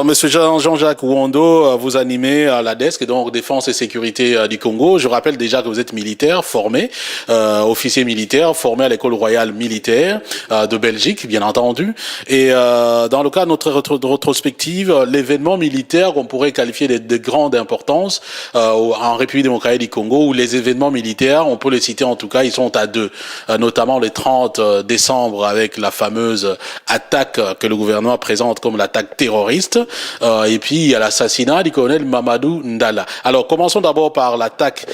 Monsieur Jean-Jacques Ouando, vous animez à la DESC, donc Défense et Sécurité du Congo. Je rappelle déjà que vous êtes militaire formé, officier militaire formé à l'école royale militaire de Belgique, bien entendu. Et dans le cas de notre rétrospective, l'événement militaire qu'on pourrait qualifier de grande importance en République démocratique du Congo, où les événements militaires, on peut les citer en tout cas, ils sont à deux, notamment le 30 décembre avec la fameuse attaque que le gouvernement présente comme l'attaque terroriste. Et puis il y a l'assassinat du colonel Mamadou Ndala. Alors commençons d'abord par l'attaque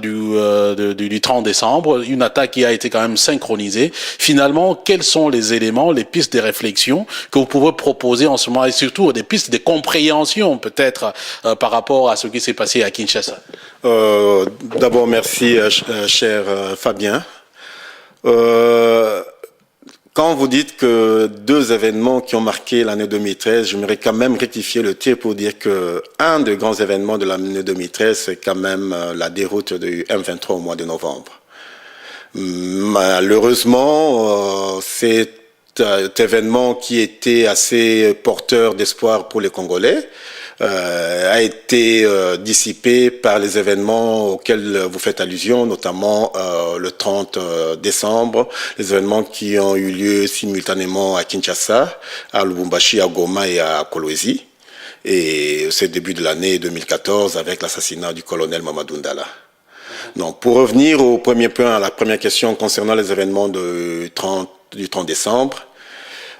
du 30 décembre, une attaque qui a été quand même synchronisée. Finalement, quels sont les éléments, les pistes de réflexion que vous pouvez proposer en ce moment et surtout des pistes de compréhension peut-être par rapport à ce qui s'est passé à Kinshasa? D'abord, merci, cher Fabien. Quand vous dites que deux événements qui ont marqué l'année 2013, j'aimerais quand même rectifier le tir pour dire que un des grands événements de l'année 2013, c'est quand même la déroute du M23 au mois de novembre. Malheureusement, c'est un événement qui était assez porteur d'espoir pour les Congolais. A été dissipé par les événements auxquels vous faites allusion, notamment le 30 décembre, les événements qui ont eu lieu simultanément à Kinshasa, à Lubumbashi, à Goma et à Kolwezi. Et c'est le début de l'année 2014 avec l'assassinat du colonel Mamadou Ndala. Donc, pour revenir au premier point, à la première question concernant les événements du 30 décembre,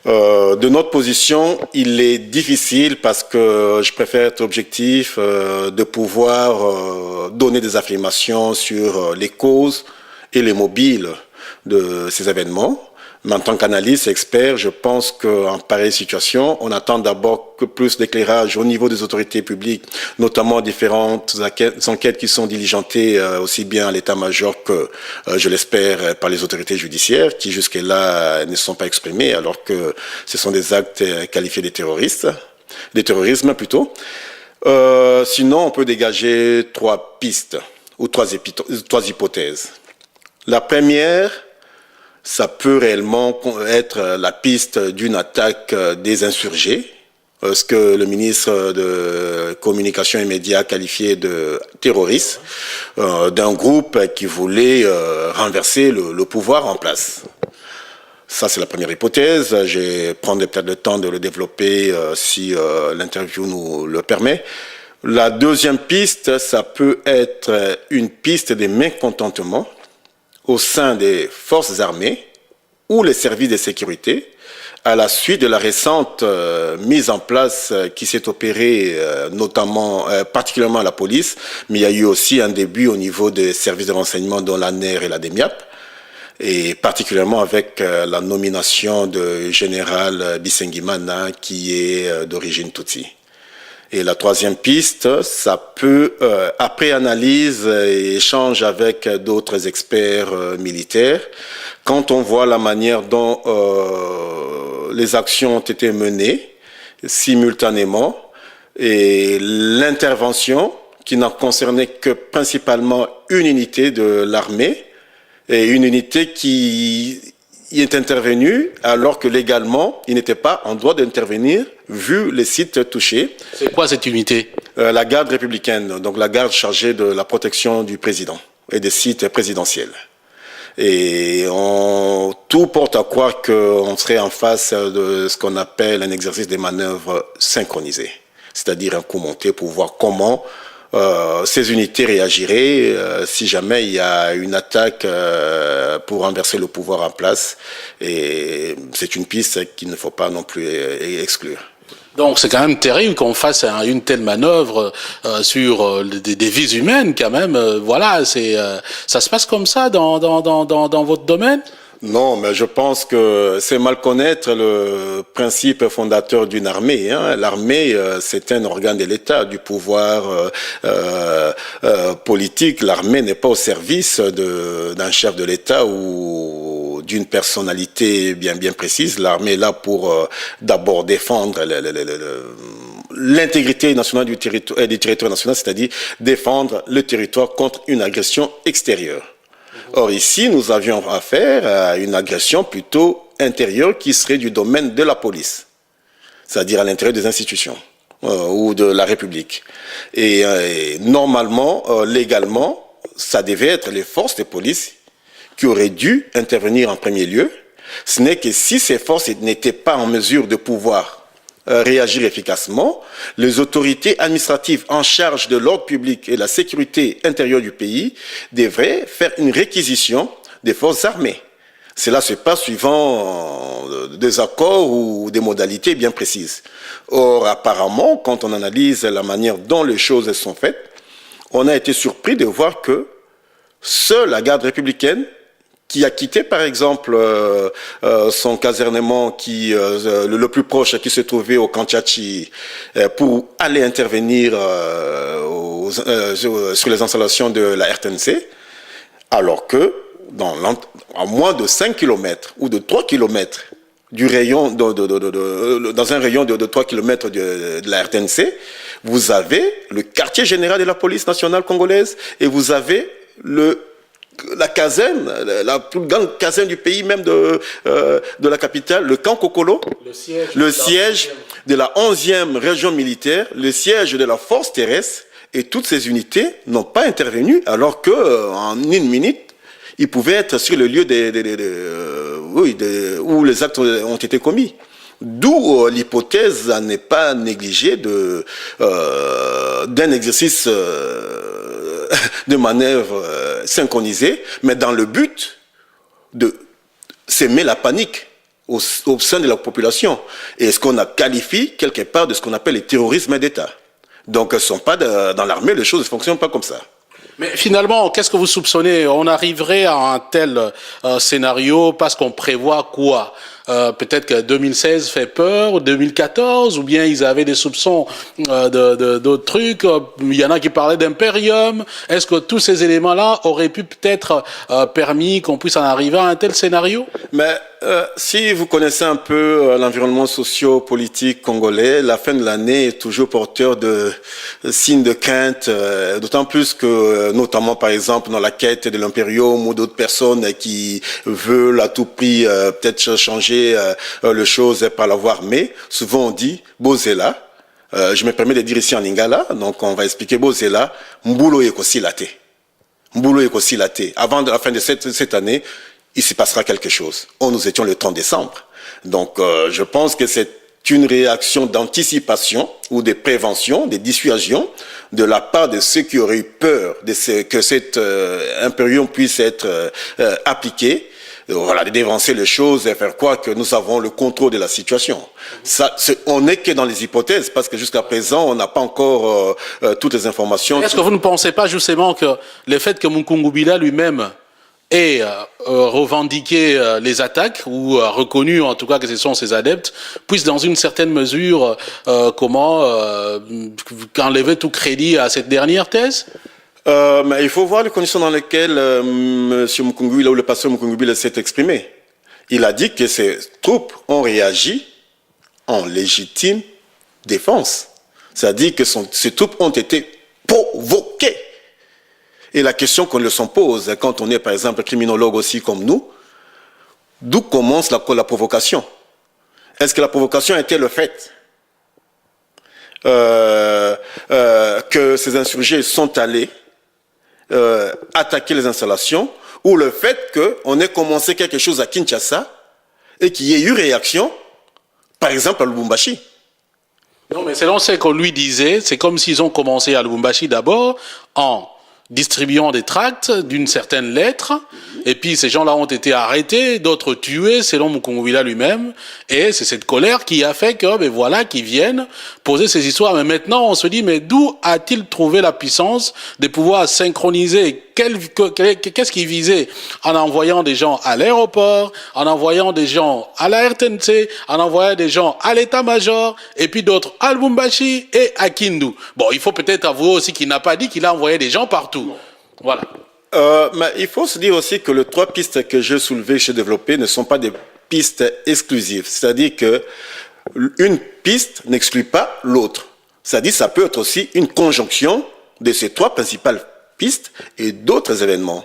de notre position, il est difficile parce que je préfère être objectif de pouvoir donner des affirmations sur les causes et les mobiles de ces événements. Mais en tant qu'analyste expert, je pense qu'en pareille situation, on attend d'abord que plus d'éclairage au niveau des autorités publiques, notamment différentes enquêtes qui sont diligentées aussi bien à l'état-major que, je l'espère, par les autorités judiciaires, qui jusque-là ne sont pas exprimées, alors que ce sont des actes qualifiés de terrorisme plutôt. Sinon, on peut dégager trois pistes ou trois hypothèses. La première, ça peut réellement être la piste d'une attaque des insurgés, ce que le ministre de Communication et Médias a qualifié de terroriste, d'un groupe qui voulait renverser le pouvoir en place. Ça, c'est la première hypothèse. Je vais prendre peut-être le temps de le développer si l'interview nous le permet. La deuxième piste, ça peut être une piste des mécontentements au sein des forces armées ou les services de sécurité à la suite de la récente mise en place qui s'est opérée notamment, particulièrement à la police, mais il y a eu aussi un début au niveau des services de renseignement dont l'ANER et la DEMIAP, et particulièrement avec la nomination de général Bisengimana qui est d'origine Tutsi. Et la troisième piste, ça peut, après analyse et échange avec d'autres experts militaires, quand on voit la manière dont les actions ont été menées simultanément et l'intervention qui n'a concerné que principalement une unité de l'armée et une unité qui y est intervenu alors que légalement, il n'était pas en droit d'intervenir vu les sites touchés. C'est quoi cette unité? La garde républicaine, donc la garde chargée de la protection du président et des sites présidentiels. Et tout porte à croire qu'on serait en face de ce qu'on appelle un exercice des manœuvres synchronisées, c'est-à-dire un coup monté pour voir comment ces unités réagiraient si jamais il y a une attaque pour renverser le pouvoir en place. Et c'est une piste qu'il ne faut pas non plus exclure. Donc c'est quand même terrible qu'on fasse une telle manœuvre sur des vies humaines quand même. Voilà, ça se passe comme ça dans votre domaine? Non, mais je pense que c'est mal connaître le principe fondateur d'une armée. Hein. L'armée, c'est un organe de l'État, du pouvoir politique. L'armée n'est pas au service d'un chef de l'État ou d'une personnalité bien précise. L'armée est là pour d'abord défendre l'intégrité nationale du territoire national, c'est-à-dire défendre le territoire contre une agression extérieure. Or ici, nous avions affaire à une agression plutôt intérieure qui serait du domaine de la police. c'est-à-dire à l'intérieur des institutions ou de la République. Et normalement, légalement, ça devait être les forces de police qui auraient dû intervenir en premier lieu. Ce n'est que si ces forces n'étaient pas en mesure de pouvoir réagir efficacement, les autorités administratives en charge de l'ordre public et de la sécurité intérieure du pays devraient faire une réquisition des forces armées. Cela se passe suivant des accords ou des modalités bien précises. Or, apparemment, quand on analyse la manière dont les choses sont faites, on a été surpris de voir que seule la garde républicaine, qui a quitté par exemple son casernement le plus proche qui se trouvait au Kanchachi pour aller intervenir sur les installations de la RTNC, alors que à moins de 5 km ou de 3 km du rayon dans un rayon de 3 km de la RTNC, vous avez le quartier général de la police nationale congolaise et vous avez la caserne, la plus grande caserne du pays, même de la capitale, le camp Kokolo, le siège de la 11e région militaire, le siège de la force terrestre, et toutes ces unités n'ont pas intervenu, alors qu'en une minute, ils pouvaient être sur le lieu où les actes ont été commis. D'où l'hypothèse à ne pas négliger d'un exercice de manœuvre synchronisée, mais dans le but de s'aimer la panique au sein de la population. Et ce qu'on a qualifié quelque part de ce qu'on appelle le terrorisme d'État. Donc, ce ne sont pas dans l'armée, les choses ne fonctionnent pas comme ça. Mais finalement, qu'est-ce que vous soupçonnez? On arriverait à un tel scénario parce qu'on prévoit quoi? Peut-être que 2016 fait peur, 2014, ou bien ils avaient des soupçons d'autres trucs. Il y en a qui parlaient d'impérium. Est-ce que tous ces éléments-là auraient pu peut-être permis qu'on puisse en arriver à un tel scénario? Mais si vous connaissez un peu l'environnement socio-politique congolais, la fin de l'année est toujours porteur de signes de crainte, d'autant plus que, notamment par exemple dans la quête de l'impérium ou d'autres personnes qui veulent à tout prix peut-être changer les choses par la voie armée, souvent on dit Bozela. Je me permets de dire ici en lingala, donc on va expliquer Bozela. Mbulo ekosilate. Mbulo ekosilate. Avant la fin de cette année, il se passera quelque chose. Nous étions le 30 décembre. Donc je pense que c'est une réaction d'anticipation ou de prévention, de dissuasion de la part de ceux qui auraient eu peur que cet impérium puisse être appliqué. Voilà, de dévancer les choses et faire croire que nous avons le contrôle de la situation. On n'est que dans les hypothèses, parce que jusqu'à présent, on n'a pas encore toutes les informations. Est-ce que vous ne pensez pas justement que le fait que Mukungubila lui-même ait revendiqué les attaques, ou reconnu en tout cas que ce sont ses adeptes, puisse dans une certaine mesure enlever tout crédit à cette dernière thèse? Mais il faut voir les conditions dans lesquelles M. Mukungubila ou le pasteur Mukungubila s'est exprimé. Il a dit que ces troupes ont réagi en légitime défense. C'est-à-dire que ces troupes ont été provoquées. Et la question qu'on leur pose, quand on est par exemple criminologue aussi comme nous, d'où commence la provocation? Est-ce que la provocation était le fait que ces insurgés sont allés attaquer les installations, ou le fait qu'on ait commencé quelque chose à Kinshasa et qu'il y ait eu réaction, par exemple à Lubumbashi? Non, mais selon ce qu'on lui disait, c'est comme s'ils ont commencé à Lubumbashi d'abord en distribuant des tracts d'une certaine lettre, et puis ces gens-là ont été arrêtés, d'autres tués, selon Mukungubila lui-même, et c'est cette colère qui a fait que, ben voilà, qu'ils viennent poser ces histoires. Mais maintenant, on se dit, mais d'où a-t-il trouvé la puissance de pouvoir synchroniser? Qu'est-ce qu'il visait en envoyant des gens à l'aéroport, en envoyant des gens à la RTNC, en envoyant des gens à l'état-major, et puis d'autres à Lubumbashi et à Kindu? Bon, il faut peut-être avouer aussi qu'il n'a pas dit qu'il a envoyé des gens partout. Voilà. Mais il faut se dire aussi que les 3 pistes que j'ai soulevées, que j'ai développées, ne sont pas des pistes exclusives. C'est-à-dire que une piste n'exclut pas l'autre. C'est-à-dire que ça peut être aussi une conjonction de ces 3 principales pistes et d'autres événements.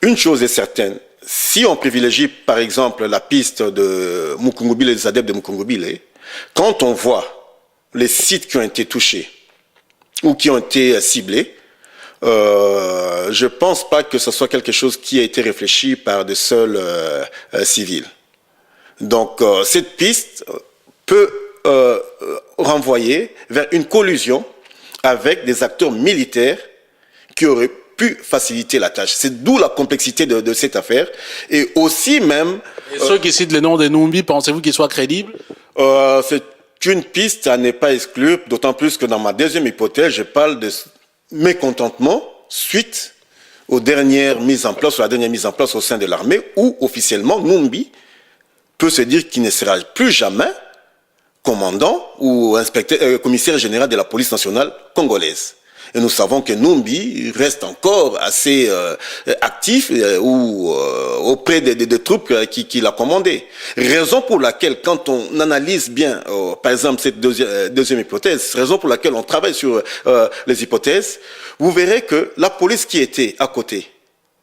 Une chose est certaine, si on privilégie par exemple la piste de Mukungubila et des adeptes de Mukungubila, Quand on voit les sites qui ont été touchés ou qui ont été ciblés, je pense pas que ce soit quelque chose qui a été réfléchi par des seuls civils. Donc cette piste peut renvoyer vers une collusion avec des acteurs militaires qui auraient pu faciliter la tâche. C'est d'où la complexité de cette affaire. Et aussi même... Et ceux qui citent les noms des Numbi, pensez-vous qu'ils soient crédibles? C'est une piste à ne pas exclure, d'autant plus que dans ma deuxième hypothèse, je parle de mécontentement suite aux dernières mises en place, ou à la dernière mise en place au sein de l'armée, où officiellement Numbi peut se dire qu'il ne sera plus jamais commandant ou commissaire général de la police nationale congolaise. Et nous savons que Numbi reste encore assez actif auprès des troupes qu'il a commandées. Raison pour laquelle, quand on analyse bien, par exemple, cette deuxième hypothèse, raison pour laquelle on travaille sur les hypothèses, vous verrez que la police qui était à côté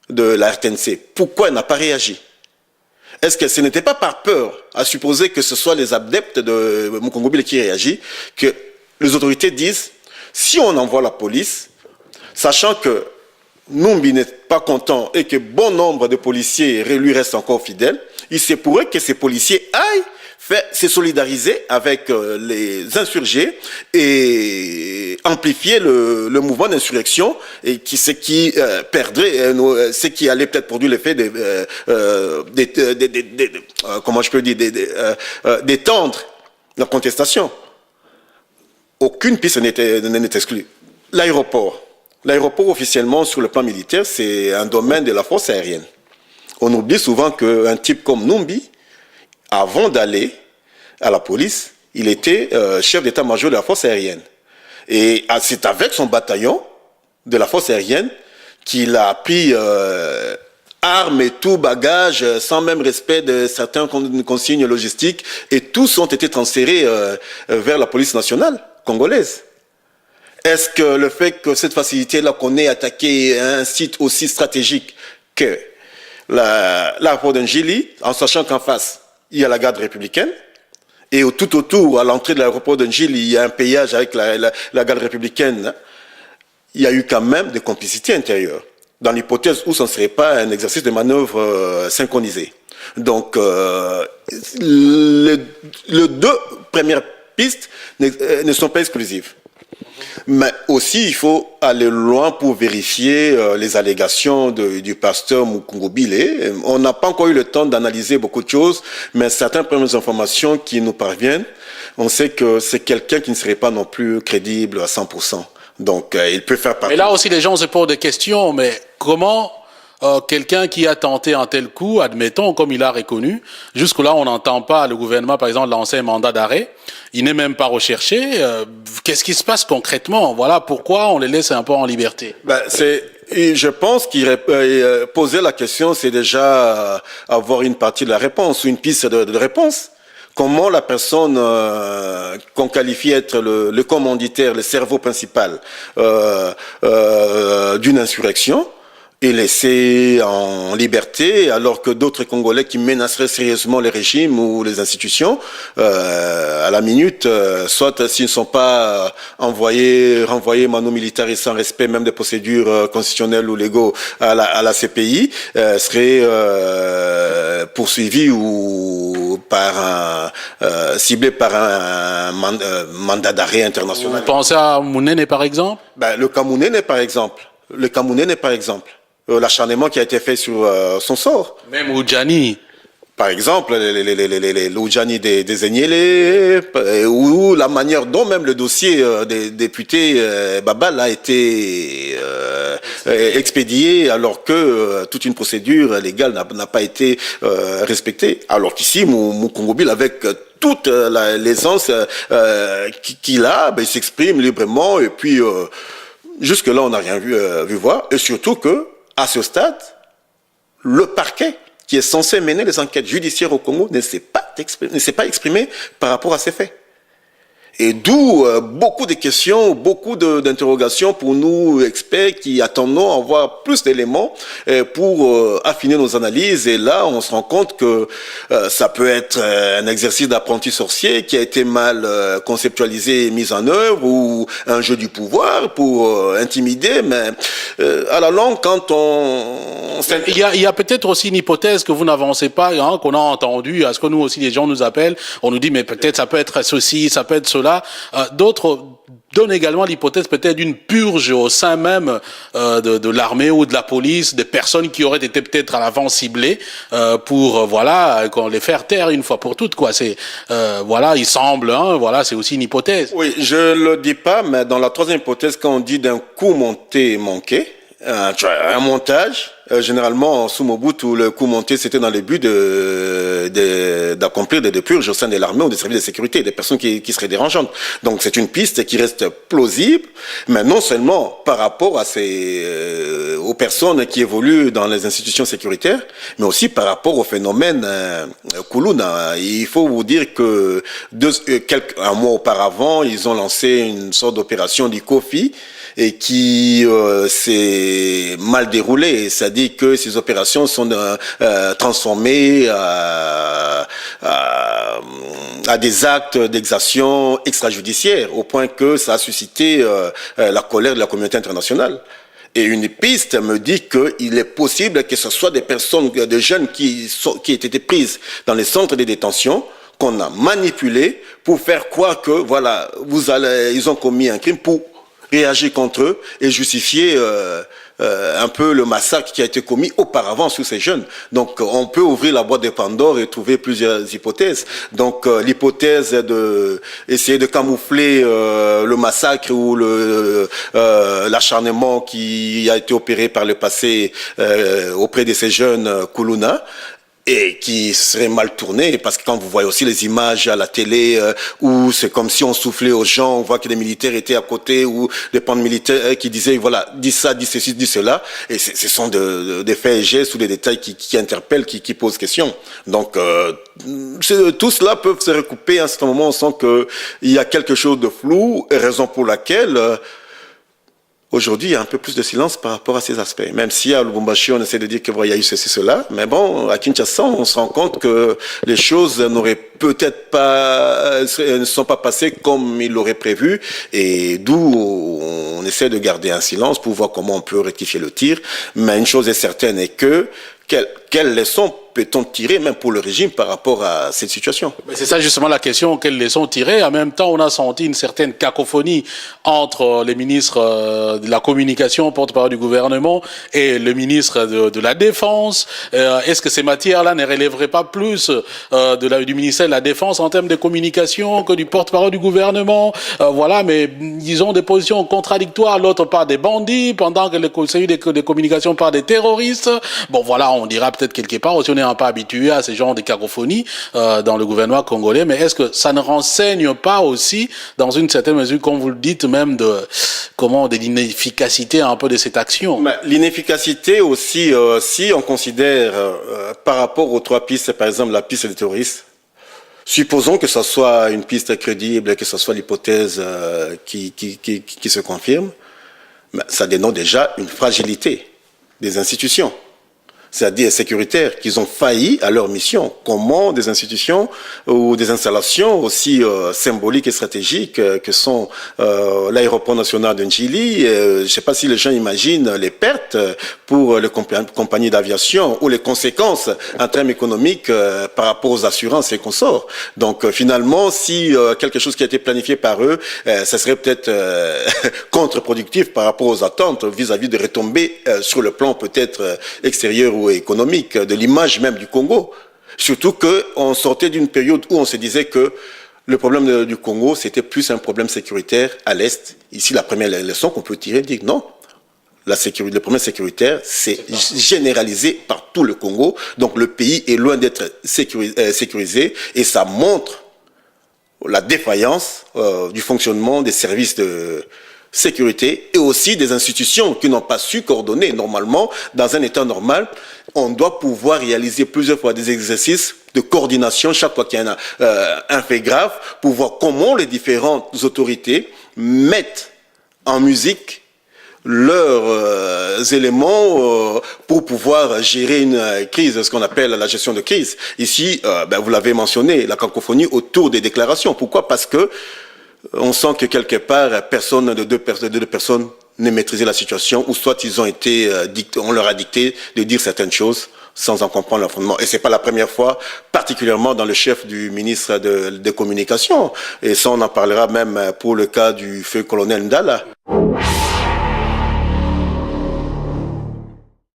de la RTNC, pourquoi elle n'a pas réagi? Est-ce que ce n'était pas par peur, à supposer que ce soit les adeptes de Mukongobile qui réagissent, que les autorités disent, si on envoie la police, sachant que Numbi n'est pas content et que bon nombre de policiers lui restent encore fidèles, il se pourrait que ces policiers aillent se solidariser avec les insurgés et amplifier le mouvement d'insurrection, et ce qui perdrait, ce qui allait peut-être produire l'effet comment je peux dire, d'étendre la contestation. Aucune piste n'est exclue. L'aéroport. L'aéroport, officiellement, sur le plan militaire, c'est un domaine de la force aérienne. On oublie souvent qu'un type comme Numbi, avant d'aller à la police, il était chef d'état-major de la force aérienne. Et c'est avec son bataillon de la force aérienne qu'il a pris armes et tout, bagages, sans même respect de certaines consignes logistiques, et tous ont été transférés vers la police nationale congolaise. Est-ce que le fait que cette facilité-là qu'on ait attaqué un site aussi stratégique que l'aéroport d'Ngili, en sachant qu'en face, il y a la garde républicaine, et tout autour, à l'entrée de l'aéroport d'Ngili, il y a un péage avec la garde républicaine, il y a eu quand même des complicités intérieures, dans l'hypothèse où ce ne serait pas un exercice de manœuvre synchronisé. Donc, les deux premières pistes ne sont pas exclusives. Mais aussi, il faut aller loin pour vérifier les allégations du pasteur Mukongobile. On n'a pas encore eu le temps d'analyser beaucoup de choses, mais certaines premières informations qui nous parviennent, on sait que c'est quelqu'un qui ne serait pas non plus crédible à 100%. Donc, il peut faire partie... Mais là aussi, les gens se posent des questions, mais comment... quelqu'un qui a tenté un tel coup, admettons, comme il a reconnu, jusque-là, on n'entend pas le gouvernement, par exemple, lancer un mandat d'arrêt. Il n'est même pas recherché. Qu'est-ce qui se passe concrètement? Voilà pourquoi on les laisse un peu en liberté. Je pense qu'il poser la question, c'est déjà avoir une partie de la réponse, ou une piste de réponse. Comment la personne qu'on qualifie être le commanditaire, le cerveau principal d'une insurrection, est laissé en liberté, alors que d'autres Congolais qui menaceraient sérieusement les régimes ou les institutions, à la minute, soit s'ils ne sont pas renvoyés manu militaire sans respect même des procédures constitutionnelles ou légaux à la CPI, seraient poursuivis ou ciblés par un mandat d'arrêt international. Vous pensez à Mounene, par exemple? Le cas Mounene, par exemple. L'acharnement qui a été fait sur son sort. Même Oudjani. Par exemple, l'Oudjani des Enyele, ou la manière dont même le dossier des députés Babal a été expédié, alors que toute une procédure légale n'a pas été respectée. Alors qu'ici, Mukongobile, avec toute l'aisance qu'il a, il s'exprime librement, et puis jusque-là, on n'a rien vu voir, et surtout que à ce stade, le parquet qui est censé mener les enquêtes judiciaires au Congo ne s'est pas exprimé par rapport à ces faits. Et d'où beaucoup de questions, beaucoup d'interrogations pour nous experts qui attendons à avoir plus d'éléments pour affiner nos analyses. Et là, on se rend compte que ça peut être un exercice d'apprenti sorcier qui a été mal conceptualisé et mis en œuvre, ou un jeu du pouvoir pour intimider. Mais à la longue, quand il y a peut-être aussi une hypothèse que vous n'avancez pas, hein, qu'on a entendue. Est-ce que nous aussi, les gens nous appellent, on nous dit, mais peut-être ça peut être ceci, ça peut être cela. D'autres donnent également l'hypothèse peut-être d'une purge au sein même de l'armée ou de la police, des personnes qui auraient été peut-être à l'avant ciblées pour qu'on les faire taire une fois pour toutes, quoi. C'est il semble, hein, voilà, c'est aussi une hypothèse. Oui, je le dis pas, mais dans la troisième hypothèse, quand on dit d'un coup monté manqué, un montage. Généralement, sous Mobutu, le coup monté, c'était dans le but d'accomplir des purges au sein de l'armée ou des services de sécurité, des personnes qui seraient dérangeantes. Donc, c'est une piste qui reste plausible, mais non seulement par rapport à aux personnes qui évoluent dans les institutions sécuritaires, mais aussi par rapport au phénomène Kuluna. Il faut vous dire que un mois auparavant, ils ont lancé une sorte d'opération d'Ikofi, et qui s'est mal déroulée. C'est-à-dire que ces opérations sont transformées à des actes d'exaction extrajudiciaires, au point que ça a suscité la colère de la communauté internationale. Et une piste me dit qu'il est possible que ce soit des personnes, des jeunes qui aient été prises dans les centres de détention, qu'on a manipulés pour faire croire que, voilà, ils ont commis un crime pour réagir contre eux et justifier un peu le massacre qui a été commis auparavant sur ces jeunes. Donc on peut ouvrir la boîte de Pandore et trouver plusieurs hypothèses. Donc l'hypothèse de essayer de camoufler le massacre ou l'acharnement qui a été opéré par le passé auprès de ces jeunes Kuluna, et qui serait mal tourné, parce que quand vous voyez aussi les images à la télé où c'est comme si on soufflait aux gens, on voit que les militaires étaient à côté, ou des bandes militaires qui disaient voilà, dis ça, dis ceci, dis cela, et ce sont des faits et gestes ou des détails qui interpellent, qui posent question. Donc tout cela peut se recouper à un certain moment. On sent qu'il y a quelque chose de flou, raison pour laquelle aujourd'hui, il y a un peu plus de silence par rapport à ces aspects. Même si à Lubumbashi, on essaie de dire qu'il y a eu ceci, cela. Mais bon, à Kinshasa, on se rend compte que les choses n'auraient peut-être pas, ne sont pas passées comme ils l'auraient prévu. Et d'où on essaie de garder un silence pour voir comment on peut rectifier le tir. Mais une chose est certaine est que, quelles leçons peut-on tirer, même pour le régime, par rapport à cette situation? C'est ça justement la question, quelles leçons tirer. En même temps, on a senti une certaine cacophonie entre les ministres de la communication, porte-parole du gouvernement, et le ministre de la Défense. Est-ce que ces matières-là ne relèveraient pas plus du ministère de la Défense en termes de communication que du porte-parole du gouvernement? Voilà, mais ils ont des positions contradictoires. L'autre parle des bandits, pendant que le conseiller de communication parle des terroristes. Bon, voilà, on dira peut-être quelque part aussi, on n'est pas habitué à ces genres de cacophonies dans le gouvernement congolais, mais est-ce que ça ne renseigne pas aussi, dans une certaine mesure, comme vous le dites, même de l'inefficacité un peu de cette action? L'inefficacité aussi, si on considère par rapport aux trois pistes, par exemple la piste des terroristes, supposons que ce soit une piste crédible, que ce soit l'hypothèse qui se confirme, ça dénote déjà une fragilité des institutions, c'est-à-dire sécuritaires, qu'ils ont failli à leur mission. Comment des institutions ou des installations aussi symboliques et stratégiques que sont l'aéroport national de Njili, je ne sais pas si les gens imaginent les pertes pour les compagnies d'aviation ou les conséquences en termes économiques par rapport aux assurances et consorts. Donc finalement, si quelque chose qui a été planifié par eux, ça serait peut-être contre-productif par rapport aux attentes vis-à-vis de retombées sur le plan peut-être extérieur ou économique, de l'image même du Congo. Surtout qu'on sortait d'une période où on se disait que le problème du Congo, c'était plus un problème sécuritaire à l'Est. Ici, la première leçon qu'on peut tirer, dit non. Le problème sécuritaire, c'est généralisé par tout le Congo. Donc le pays est loin d'être sécurisé et ça montre la défaillance du fonctionnement des services sécurité et aussi des institutions qui n'ont pas su coordonner. Normalement, dans un état normal, on doit pouvoir réaliser plusieurs fois des exercices de coordination chaque fois qu'il y a un fait grave pour voir comment les différentes autorités mettent en musique leurs éléments pour pouvoir gérer une crise, ce qu'on appelle la gestion de crise. Ici, vous l'avez mentionné, la cacophonie autour des déclarations. Pourquoi? Parce que on sent que quelque part, personne de deux personnes ne maîtrisait la situation, ou soit ils ont été on leur a dicté de dire certaines choses sans en comprendre le fondement. Et c'est pas la première fois, particulièrement dans le chef du ministre de Communication. Et ça, on en parlera même pour le cas du feu colonel Ndala.